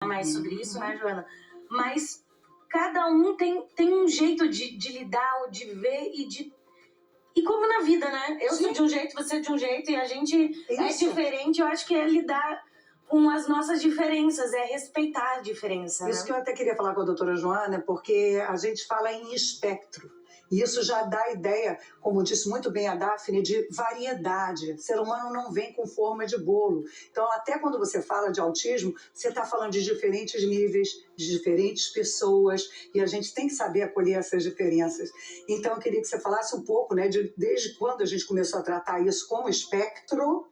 mais sobre isso, né, Joana? Mas cada um tem um jeito de lidar, ou de ver e como na vida, né? Eu sou de um jeito, você é de um jeito, e a gente é diferente. Eu acho que é lidar com as nossas diferenças, é respeitar a diferença. Isso, né? Que eu até queria falar com a doutora Joana, porque a gente fala em espectro. E isso já dá a ideia, como disse muito bem a Daphne, de variedade. O ser humano não vem com forma de bolo. Então, até quando você fala de autismo, você está falando de diferentes níveis, de diferentes pessoas, e a gente tem que saber acolher essas diferenças. Então, eu queria que você falasse um pouco, né, desde quando a gente começou a tratar isso como espectro,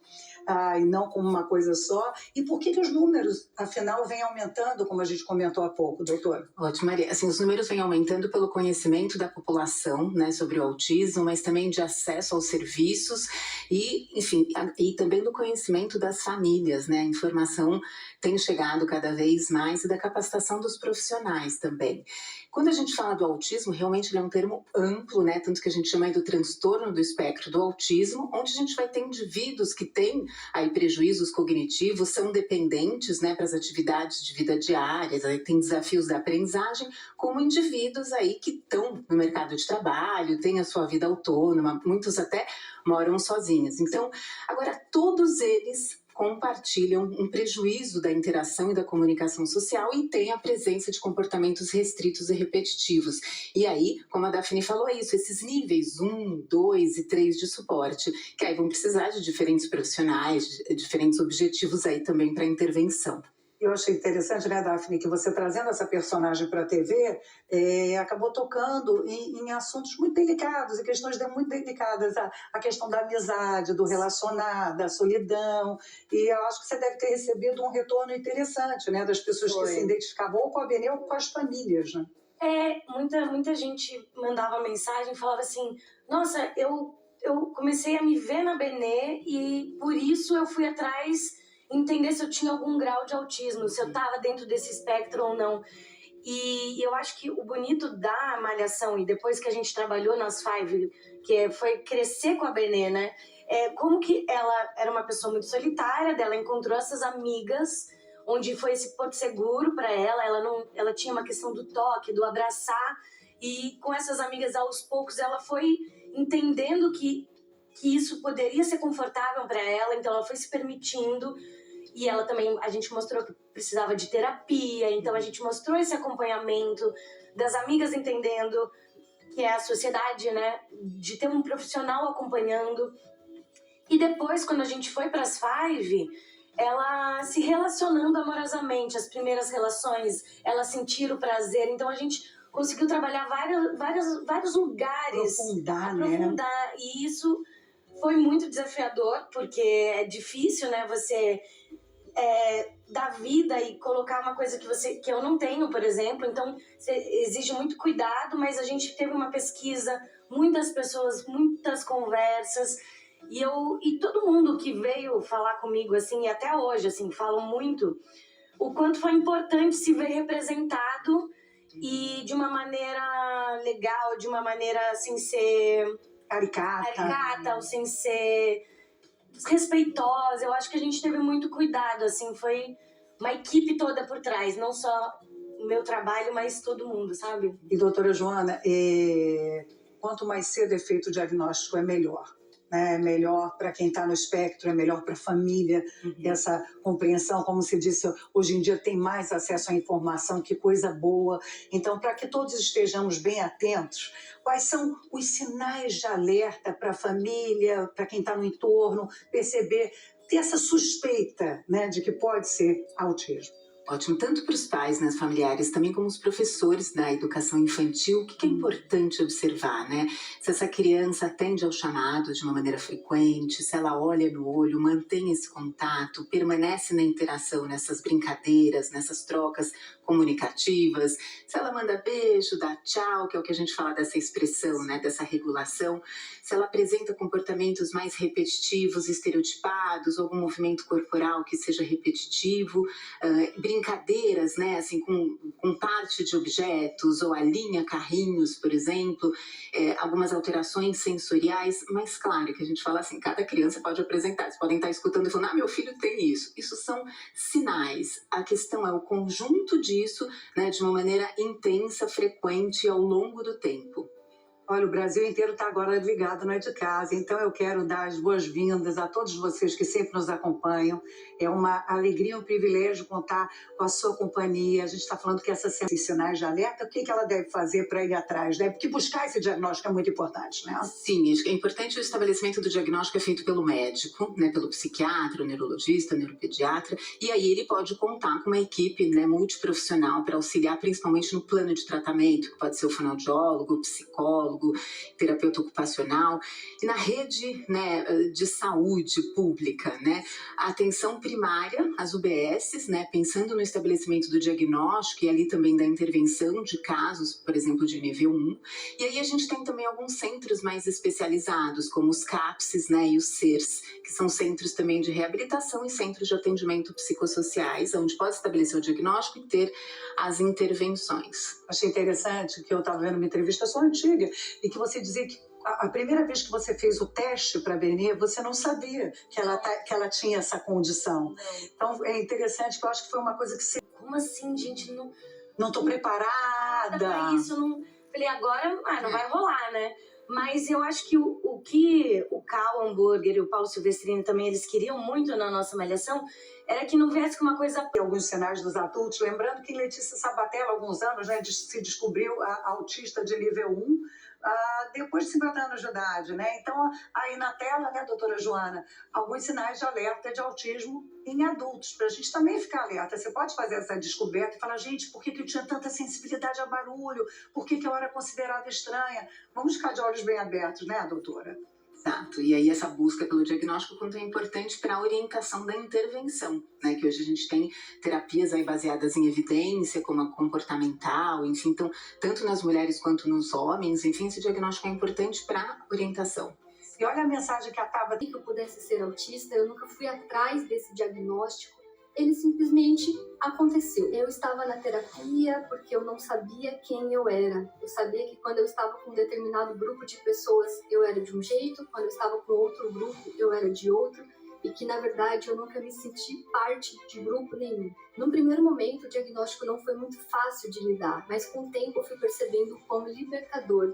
e não como uma coisa só, e por que os números, afinal, vêm aumentando, como a gente comentou há pouco, doutora? Ótimo, Maria. Assim, os números vêm aumentando pelo conhecimento da população, né, sobre o autismo, mas também de acesso aos serviços e, enfim, e também do conhecimento das famílias, né? A informação tem chegado cada vez mais e da capacitação dos profissionais também. Quando a gente fala do autismo, realmente ele é um termo amplo, né? Tanto que a gente chama aí do transtorno do espectro do autismo, onde a gente vai ter indivíduos que têm aí prejuízos cognitivos, são dependentes, né, para as atividades de vida diárias, aí tem desafios da aprendizagem, como indivíduos aí que estão no mercado de trabalho, têm a sua vida autônoma, muitos até moram sozinhos. Então, agora todos eles compartilham um prejuízo da interação e da comunicação social e têm a presença de comportamentos restritos e repetitivos. E aí, como a Daphne falou, é isso, esses níveis 1, 2 e 3 de suporte, que aí vão precisar de diferentes profissionais, de diferentes objetivos aí também para intervenção. Eu achei interessante, né, Daphne, que você trazendo essa personagem para a TV, acabou tocando em assuntos muito delicados, em questões muito delicadas, a questão da amizade, do relacionar, da solidão, e eu acho que você deve ter recebido um retorno interessante, né, das pessoas que se identificavam ou com a Benê ou com as famílias, né? Muita gente mandava mensagem e falava assim, nossa, eu comecei a me ver na Benê e por isso eu fui atrás entender se eu tinha algum grau de autismo, se eu estava dentro desse espectro ou não. E eu acho que o bonito da Malhação, e depois que a gente trabalhou nas Five, foi crescer com a Benê, né? Como que ela era uma pessoa muito solitária, ela encontrou essas amigas, onde foi esse porto seguro para ela tinha uma questão do toque, do abraçar, e com essas amigas, aos poucos, ela foi entendendo que isso poderia ser confortável para ela, então ela foi se permitindo. E ela também, a gente mostrou que precisava de terapia, então a gente mostrou esse acompanhamento das amigas entendendo que é a sociedade, né, de ter um profissional acompanhando. E depois, quando a gente foi para as Five, ela se relacionando amorosamente, as primeiras relações, ela sentir o prazer, então a gente conseguiu trabalhar vários lugares. Aprofundar, né? E isso foi muito desafiador, porque é difícil, né, você dar vida e colocar uma coisa que eu não tenho, por exemplo. Então, exige muito cuidado, mas a gente teve uma pesquisa, muitas pessoas, muitas conversas, e todo mundo que veio falar comigo, assim, e até hoje, assim, falam muito o quanto foi importante se ver representado e de uma maneira legal, de uma maneira sem ser caricata ou sem ser desrespeitosa. Eu acho que a gente teve muito cuidado, assim, foi uma equipe toda por trás, não só o meu trabalho, mas todo mundo, sabe? E doutora Joana, quanto mais cedo é feito o diagnóstico, é melhor. É melhor para quem está no espectro, é melhor para a família, essa compreensão, como se disse, hoje em dia tem mais acesso à informação, que coisa boa. Então, para que todos estejamos bem atentos, quais são os sinais de alerta para a família, para quem está no entorno, perceber, ter essa suspeita, né, de que pode ser autismo? Ótimo, tanto para os pais, né, familiares, também como os professores da educação infantil, o que é importante observar, né? Se essa criança atende ao chamado de uma maneira frequente, se ela olha no olho, mantém esse contato, permanece na interação, nessas brincadeiras, nessas trocas comunicativas, se ela manda beijo, dá tchau, que é o que a gente fala dessa expressão, né, dessa regulação, se ela apresenta comportamentos mais repetitivos, estereotipados, algum movimento corporal que seja repetitivo, brincadeiras, né, assim, com parte de objetos, ou alinha carrinhos, por exemplo, algumas alterações sensoriais, mas claro que a gente fala assim, cada criança pode apresentar, eles podem estar escutando e falando, meu filho tem isso. Isso são sinais. A questão é o conjunto disso, né, de uma maneira intensa, frequente ao longo do tempo. Olha, o Brasil inteiro está agora ligado no É de Casa, então eu quero dar as boas-vindas a todos vocês que sempre nos acompanham. É uma alegria, um privilégio contar com a sua companhia. A gente está falando que essa semana tem sinais de alerta, o que ela deve fazer para ir atrás, né? Porque buscar esse diagnóstico é muito importante, né? Sim, é importante o estabelecimento do diagnóstico é feito pelo médico, né, pelo psiquiatra, o neurologista, o neuropediatra, e aí ele pode contar com uma equipe, né, multiprofissional para auxiliar principalmente no plano de tratamento, que pode ser o fonoaudiólogo, o psicólogo, terapeuta ocupacional, e na rede, né, de saúde pública, né, a atenção primária, as UBSs, né, pensando no estabelecimento do diagnóstico e ali também da intervenção de casos, por exemplo, de nível 1, e aí a gente tem também alguns centros mais especializados, como os CAPSs, né, e os CERS, que são centros também de reabilitação e centros de atendimento psicossociais, onde pode estabelecer o diagnóstico e ter as intervenções. Achei interessante que eu estava vendo uma entrevista sua antiga e que você dizia que a primeira vez que você fez o teste para a Benê, você não sabia que ela tinha essa condição. Então é interessante, que eu acho que foi uma coisa que você... Como assim, gente? Não estou preparada para isso, não... Falei, agora não vai rolar, né? Mas eu acho que o que o Cal Hambúrguer e o Paulo Silvestrini também, eles queriam muito na nossa malhação, era que não viesse com uma coisa... Alguns sinais dos adultos, lembrando que Letícia Sabatella, há alguns anos, né, se descobriu autista de nível 1, depois de 50 anos de idade, né? Então, aí na tela, né, doutora Joana, alguns sinais de alerta de autismo em adultos, para a gente também ficar alerta. Você pode fazer essa descoberta e falar, gente, por que eu tinha tanta sensibilidade a barulho? Por que eu era considerada estranha? Vamos ficar de olhos bem abertos, né, doutora? Exato, e aí essa busca pelo diagnóstico quanto é importante para a orientação da intervenção, né, que hoje a gente tem terapias aí baseadas em evidência, como a comportamental, enfim, então, tanto nas mulheres quanto nos homens, enfim, esse diagnóstico é importante para a orientação. E olha a mensagem que a Tava... Que eu pudesse ser autista, eu nunca fui atrás desse diagnóstico, ele simplesmente aconteceu. Eu estava na terapia porque eu não sabia quem eu era. Eu sabia que quando eu estava com um determinado grupo de pessoas, eu era de um jeito, quando eu estava com outro grupo, eu era de outro, e que, na verdade, eu nunca me senti parte de grupo nenhum. No primeiro momento, o diagnóstico não foi muito fácil de lidar, mas com o tempo eu fui percebendo o quão libertador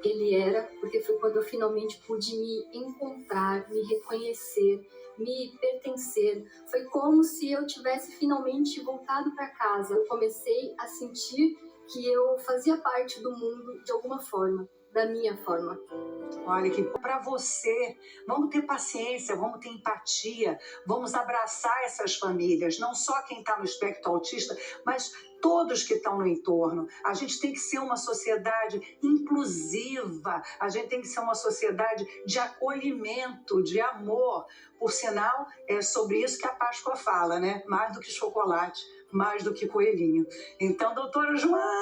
ele era, porque foi quando eu finalmente pude me encontrar, me reconhecer, me pertencer. Foi como se eu tivesse finalmente voltado para casa. Eu comecei a sentir que eu fazia parte do mundo de alguma forma, da minha forma. Olha, que para você, vamos ter paciência, vamos ter empatia, vamos abraçar essas famílias, não só quem está no espectro autista, mas todos que estão no entorno. A gente tem que ser uma sociedade inclusiva, a gente tem que ser uma sociedade de acolhimento, de amor. Por sinal, é sobre isso que a Páscoa fala, né? Mais do que chocolate, mais do que coelhinho. Então, doutora Joana...